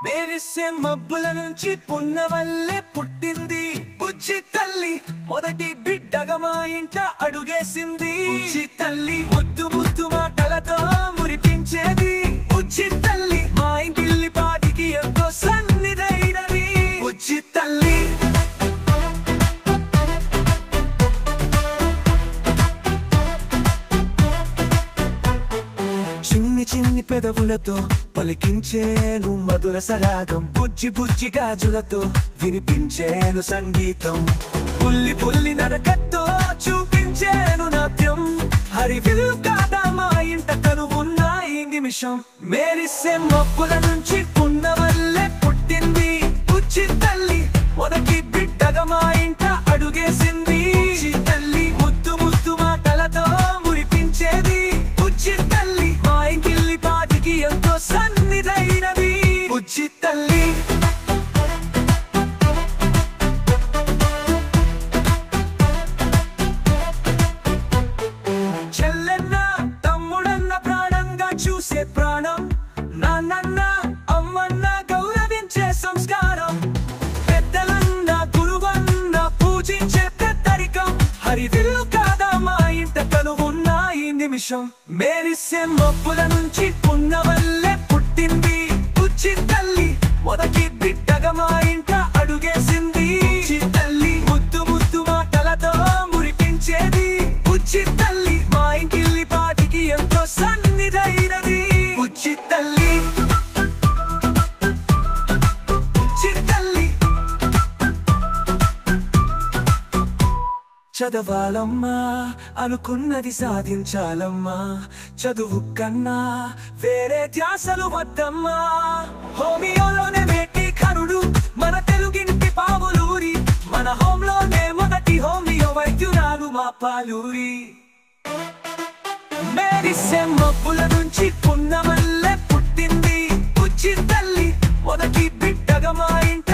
మెరిసే మబ్బుల నుంచి పున్నవల్లే పుట్టింది బుజ్జి తల్లి మొదటి బిడ్డగా మా ఇంట అడుగేసింది. బుజ్జి తల్లి ముద్దు ముద్దు మాటలతో మురిపించేది. బుజ్జి తల్లి మా ఇంటిల్లి పాటికి ఎంతో సన్నిధైనది. బుజ్జి తల్లి చిన్ని చిన్ని పెదవులతో పలికించేను మధుర సరాగం. బుజ్జి బుజ్జి గాజులతో వినిపించేను సంగీతం. పుల్లి పుల్లి నడకతో చూపించేను నాట్యం. హరివిల్లు కాదా మా ఇంట కనువున్న ఈ నిమిషం. మెరిసే మబ్బుల నుంచి పున్నవల్లే పుట్టింది బుజ్జి తల్లి మొదటి బిడ్డగా మా ఇంట అడుగేసింది. బుజ్జి తల్లి ముద్దు ముద్దు మాటలతో మురిపించేది. బుజ్జి తల్లి మా ఇంటిల్లి పాటికి ఎంతో సన్నిధైనది. బుజ్జి తల్లి చెల్లెన్న తమ్ముడన్న ప్రాణంగా చూసే ప్రాణం. నాన్నన్న అమ్మన్న గౌరవించే సంస్కారం. పెద్దలన్న గురువన్న పూజించే పెద్దరికం. హరివిల్లు కాదా మా ఇంట కనువున్న ఈ నిమిషం. మెరిసే మబ్బుల నుంచి పున్నవల్లే పుట్టింది బుజ్జి తల్లి మొదటి బిడ్డగా మా ఇంట అడుగేసింది. బుజ్జి తల్లి ముద్దు ముద్దు మాటలతో మురిపించేది. బుజ్జి తల్లి మా ఇంటిల్లి పాటికి ఎంతో సన్నిధైనది. బుజ్జి తల్లి బుజ్జి తల్లి చదవాలమ్మా అనుకున్నది సాధించాలమ్మా. చదువు కన్నా వేరే ధ్యాసలు వద్దమ్మా. హోమియోలోనే వేటి కరుడు మన తెలుగింటి పావులూరి. మన హోంలోనే మొదటి హోమియో వైద్యురాలు మా పాలూరి. మెరిసే మబ్బుల నుంచి పున్నవల్లే పుట్టింది బుజ్జి తల్లి మొదటి బిడ్డగా మా ఇంట